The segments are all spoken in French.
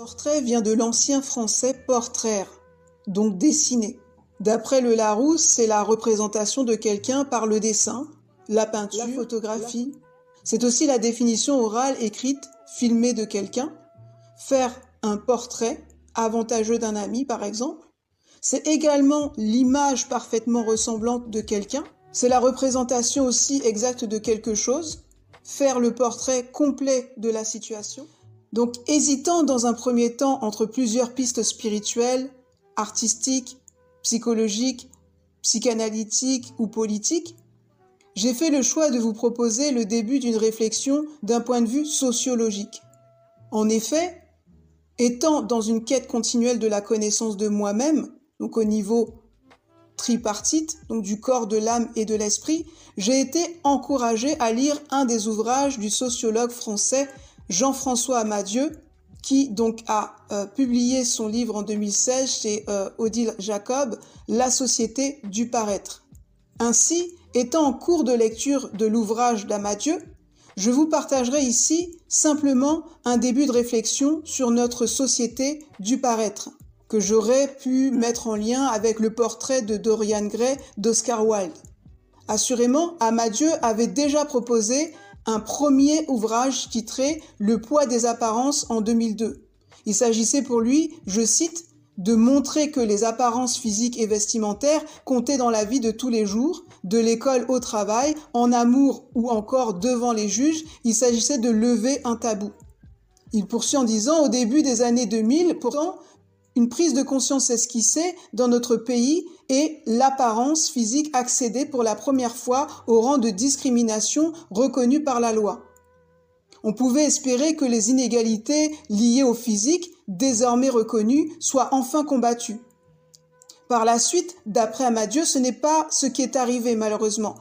Portrait vient de l'ancien français portraire, donc dessiner. D'après le Larousse, c'est la représentation de quelqu'un par le dessin, la peinture, la photographie. C'est aussi la définition orale écrite, filmée de quelqu'un. Faire un portrait avantageux d'un ami, par exemple. C'est également l'image parfaitement ressemblante de quelqu'un. C'est la représentation aussi exacte de quelque chose. Faire le portrait complet de la situation. Donc, hésitant dans un premier temps entre plusieurs pistes spirituelles, artistiques, psychologiques, psychanalytiques ou politiques, j'ai fait le choix de vous proposer le début d'une réflexion d'un point de vue sociologique. En effet, étant dans une quête continuelle de la connaissance de moi-même, donc au niveau tripartite, donc du corps, de l'âme et de l'esprit, j'ai été encouragée à lire un des ouvrages du sociologue français Jean-François Amadieu, qui donc a publié son livre en 2016 chez Odile Jacob, La société du paraître. Ainsi, étant en cours de lecture de l'ouvrage d'Amadieu, je vous partagerai ici simplement un début de réflexion sur notre société du paraître, que j'aurais pu mettre en lien avec le portrait de Dorian Gray d'Oscar Wilde. Assurément, Amadieu avait déjà proposé un premier ouvrage titré « Le poids des apparences » en 2002. Il s'agissait pour lui, je cite, de montrer que les apparences physiques et vestimentaires comptaient dans la vie de tous les jours, de l'école au travail, en amour ou encore devant les juges, il s'agissait de lever un tabou. Il poursuit en disant, au début des années 2000, pourtant, une prise de conscience esquissée dans notre pays et l'apparence physique accédait pour la première fois au rang de discrimination reconnue par la loi. On pouvait espérer que les inégalités liées au physique, désormais reconnues, soient enfin combattues. Par la suite, d'après Amadieu, ce n'est pas ce qui est arrivé malheureusement.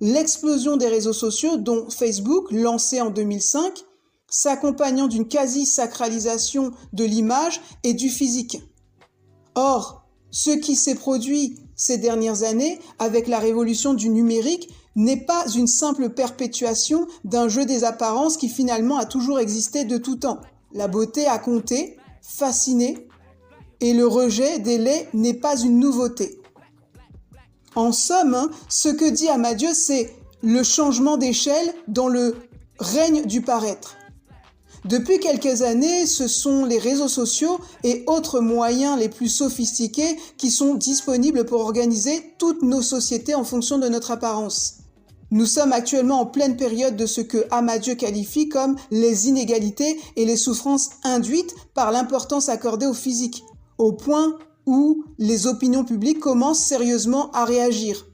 L'explosion des réseaux sociaux, dont Facebook, lancé en 2005, s'accompagnant d'une quasi-sacralisation de l'image et du physique. Or, ce qui s'est produit ces dernières années avec la révolution du numérique n'est pas une simple perpétuation d'un jeu des apparences qui finalement a toujours existé de tout temps. La beauté a compté, fasciné, et le rejet des laits n'est pas une nouveauté. En somme, ce que dit Amadieu, c'est le changement d'échelle dans le règne du paraître. Depuis quelques années, ce sont les réseaux sociaux et autres moyens les plus sophistiqués qui sont disponibles pour organiser toutes nos sociétés en fonction de notre apparence. Nous sommes actuellement en pleine période de ce que Amadieu qualifie comme les inégalités et les souffrances induites par l'importance accordée au physique, au point où les opinions publiques commencent sérieusement à réagir.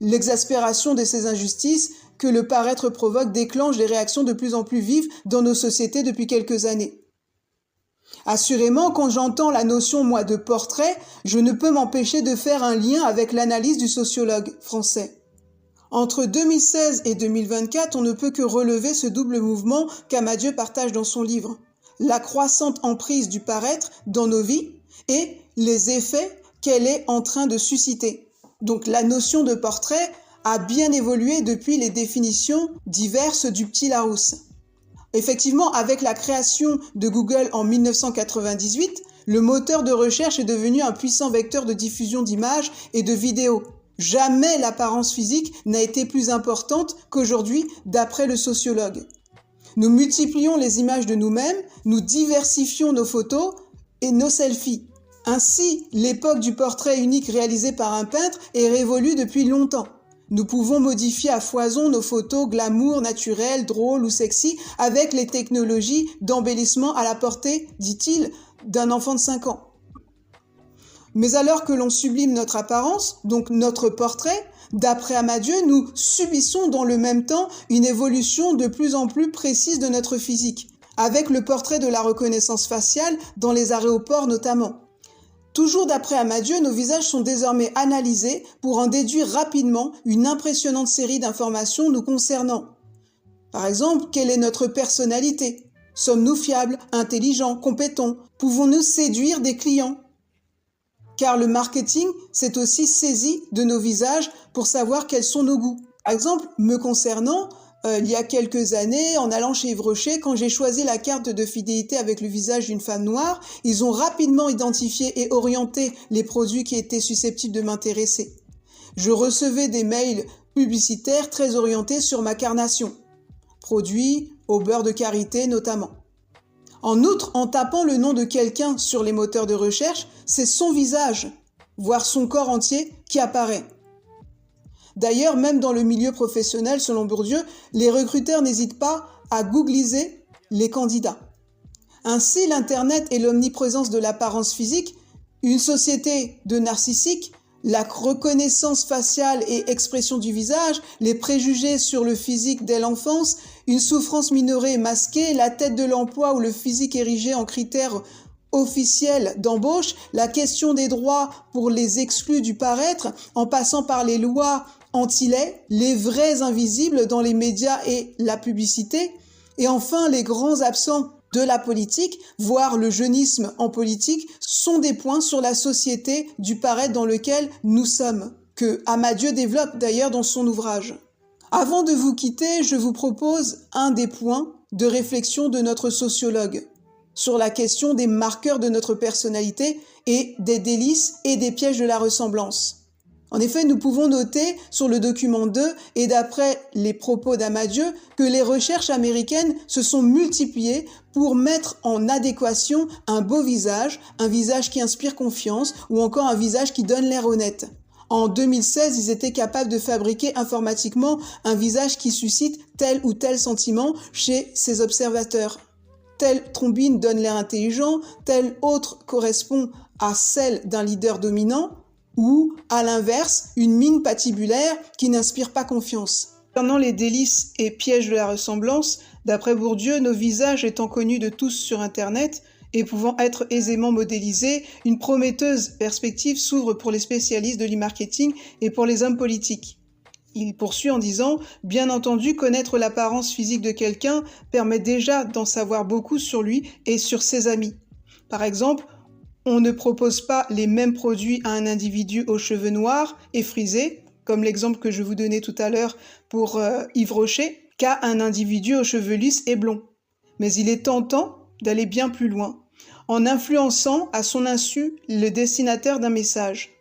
L'exaspération de ces injustices que le paraître provoque déclenche des réactions de plus en plus vives dans nos sociétés depuis quelques années. Assurément, quand j'entends la notion, moi, de portrait, je ne peux m'empêcher de faire un lien avec l'analyse du sociologue français. Entre 2016 et 2024, on ne peut que relever ce double mouvement qu'Amadieu partage dans son livre. La croissante emprise du paraître dans nos vies et les effets qu'elle est en train de susciter. Donc la notion de portrait a bien évolué depuis les définitions diverses du petit Larousse. Effectivement, avec la création de Google en 1998, le moteur de recherche est devenu un puissant vecteur de diffusion d'images et de vidéos. Jamais l'apparence physique n'a été plus importante qu'aujourd'hui, d'après le sociologue. Nous multiplions les images de nous-mêmes, nous diversifions nos photos et nos selfies. Ainsi, l'époque du portrait unique réalisé par un peintre est révolue depuis longtemps. Nous pouvons modifier à foison nos photos glamour, naturelles, drôles ou sexy avec les technologies d'embellissement à la portée, dit-il, d'un enfant de 5 ans. Mais alors que l'on sublime notre apparence, donc notre portrait, d'après Amadieu, nous subissons dans le même temps une évolution de plus en plus précise de notre physique, avec le portrait de la reconnaissance faciale dans les aéroports notamment. Toujours d'après Amadieu, nos visages sont désormais analysés pour en déduire rapidement une impressionnante série d'informations nous concernant. Par exemple, quelle est notre personnalité? Sommes-nous fiables, intelligents, compétents? Pouvons-nous séduire des clients? Car le marketing s'est aussi saisi de nos visages pour savoir quels sont nos goûts. Par exemple, me concernant, il y a quelques années, en allant chez Yves Rocher, quand j'ai choisi la carte de fidélité avec le visage d'une femme noire, ils ont rapidement identifié et orienté les produits qui étaient susceptibles de m'intéresser. Je recevais des mails publicitaires très orientés sur ma carnation, produits au beurre de karité notamment. En outre, en tapant le nom de quelqu'un sur les moteurs de recherche, c'est son visage, voire son corps entier, qui apparaît. D'ailleurs, même dans le milieu professionnel, selon Bourdieu, les recruteurs n'hésitent pas à googliser les candidats. Ainsi, l'Internet et l'omniprésence de l'apparence physique, une société de narcissiques, la reconnaissance faciale et expression du visage, les préjugés sur le physique dès l'enfance, une souffrance minorée et masquée, la tête de l'emploi ou le physique érigé en critère officiel d'embauche, la question des droits pour les exclus du paraître, en passant par les lois anti-lait, les vrais invisibles dans les médias et la publicité, et enfin les grands absents de la politique, voire le jeunisme en politique, sont des points sur la société du paraître dans lequel nous sommes, que Amadieu développe d'ailleurs dans son ouvrage. Avant de vous quitter, je vous propose un des points de réflexion de notre sociologue sur la question des marqueurs de notre personnalité et des délices et des pièges de la ressemblance. En effet, nous pouvons noter sur le document 2 et d'après les propos d'Amadieu que les recherches américaines se sont multipliées pour mettre en adéquation un beau visage, un visage qui inspire confiance ou encore un visage qui donne l'air honnête. En 2016, ils étaient capables de fabriquer informatiquement un visage qui suscite tel ou tel sentiment chez ses observateurs. Telle trombine donne l'air intelligent, telle autre correspond à celle d'un leader dominant, ou, à l'inverse, une mine patibulaire qui n'inspire pas confiance. Concernant les délices et pièges de la ressemblance, d'après Bourdieu, nos visages étant connus de tous sur Internet et pouvant être aisément modélisés, une prometteuse perspective s'ouvre pour les spécialistes de l'e-marketing et pour les hommes politiques. Il poursuit en disant « Bien entendu, connaître l'apparence physique de quelqu'un permet déjà d'en savoir beaucoup sur lui et sur ses amis. Par exemple, on ne propose pas les mêmes produits à un individu aux cheveux noirs et frisés, comme l'exemple que je vous donnais tout à l'heure pour Yves Rocher, qu'à un individu aux cheveux lisses et blonds. Mais il est tentant d'aller bien plus loin, en influençant à son insu le destinataire d'un message. »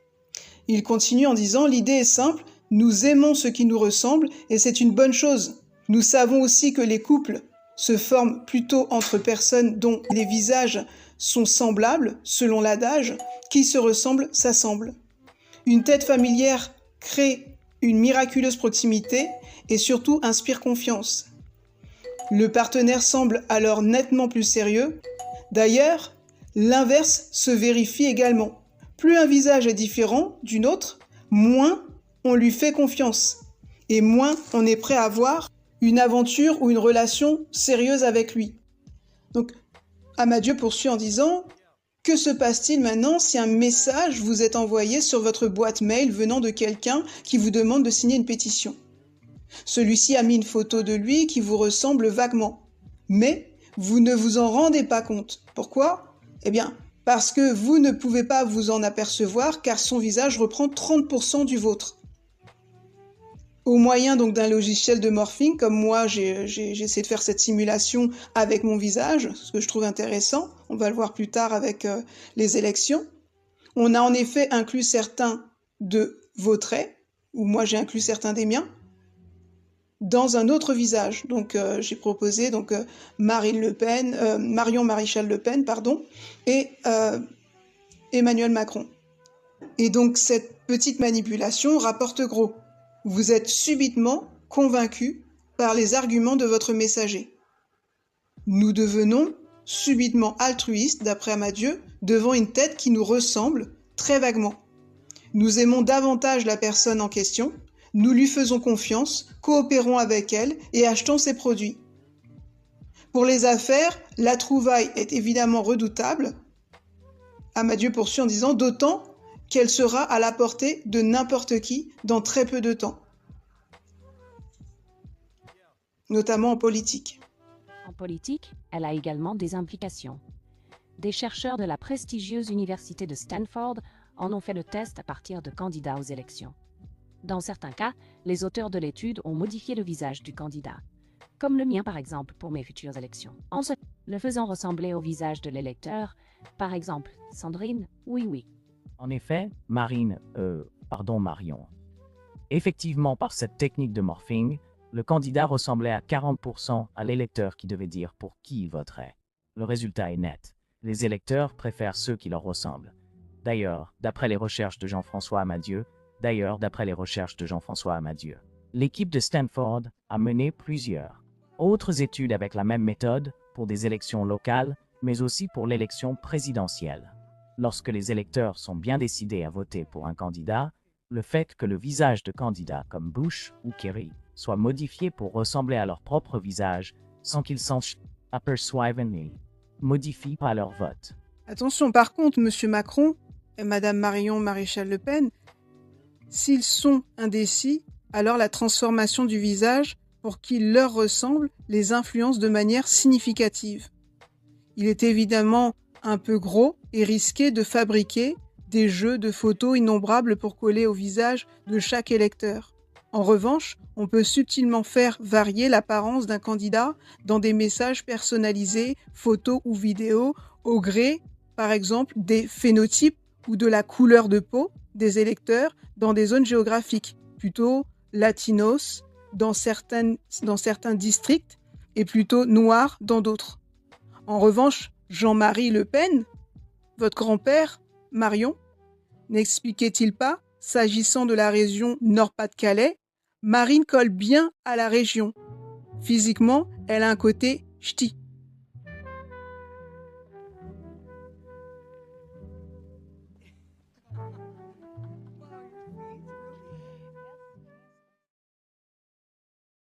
Il continue en disant « L'idée est simple, nous aimons ce qui nous ressemble et c'est une bonne chose. Nous savons aussi que les couples se forment plutôt entre personnes dont les visages sont semblables, selon l'adage, qui se ressemblent s'assemblent. Une tête familière crée une miraculeuse proximité et surtout inspire confiance. Le partenaire semble alors nettement plus sérieux. D'ailleurs, l'inverse se vérifie également. Plus un visage est différent d'une autre, moins on lui fait confiance et moins on est prêt à avoir une aventure ou une relation sérieuse avec lui. Donc, Amadieu poursuit en disant « Que se passe-t-il maintenant si un message vous est envoyé sur votre boîte mail venant de quelqu'un qui vous demande de signer une pétition ? Celui-ci a mis une photo de lui qui vous ressemble vaguement, mais vous ne vous en rendez pas compte. Pourquoi ? Eh bien, parce que vous ne pouvez pas vous en apercevoir car son visage reprend 30% du vôtre. Au moyen donc d'un logiciel de morphing, comme moi j'ai essayé de faire cette simulation avec mon visage, ce que je trouve intéressant, on va le voir plus tard avec les élections. On a en effet inclus certains de vos traits, ou moi j'ai inclus certains des miens, dans un autre visage. Donc j'ai proposé Marion Maréchal Le Pen, et Emmanuel Macron. Et donc cette petite manipulation rapporte gros. Vous êtes subitement convaincu par les arguments de votre messager. Nous devenons subitement altruistes, d'après Amadieu, devant une tête qui nous ressemble très vaguement. Nous aimons davantage la personne en question, nous lui faisons confiance, coopérons avec elle et achetons ses produits. Pour les affaires, la trouvaille est évidemment redoutable. Amadieu poursuit en disant d'autant qu'elle sera à la portée de n'importe qui dans très peu de temps, notamment en politique. En politique, elle a également des implications. Des chercheurs de la prestigieuse université de Stanford en ont fait le test à partir de candidats aux élections. Dans certains cas, les auteurs de l'étude ont modifié le visage du candidat, comme le mien par exemple pour mes futures élections, en le faisant ressembler au visage de l'électeur, par exemple Sandrine, oui. En effet, Marion. Effectivement, par cette technique de morphing, le candidat ressemblait à 40% à l'électeur qui devait dire pour qui il voterait. Le résultat est net. Les électeurs préfèrent ceux qui leur ressemblent. D'ailleurs, d'après les recherches de Jean-François Amadieu, l'équipe de Stanford a mené plusieurs autres études avec la même méthode pour des élections locales, mais aussi pour l'élection présidentielle. Lorsque les électeurs sont bien décidés à voter pour un candidat, le fait que le visage de candidats comme Bush ou Kerry soit modifié pour ressembler à leur propre visage sans qu'ils s'en aperçoivent ni modifie pas leur vote. Attention, par contre, M. Macron et Mme Marion Maréchal Le Pen, s'ils sont indécis, alors la transformation du visage pour qu'il leur ressemble les influence de manière significative. Il est évidemment un peu gros et risqué de fabriquer des jeux de photos innombrables pour coller au visage de chaque électeur. En revanche, on peut subtilement faire varier l'apparence d'un candidat dans des messages personnalisés, photos ou vidéos, au gré, par exemple, des phénotypes ou de la couleur de peau des électeurs dans des zones géographiques, plutôt latinos dans certains districts et plutôt noirs dans d'autres. En revanche, Jean-Marie Le Pen, votre grand-père, Marion, n'expliquait-il pas, s'agissant de la région Nord-Pas-de-Calais, Marine colle bien à la région. Physiquement, elle a un côté ch'ti.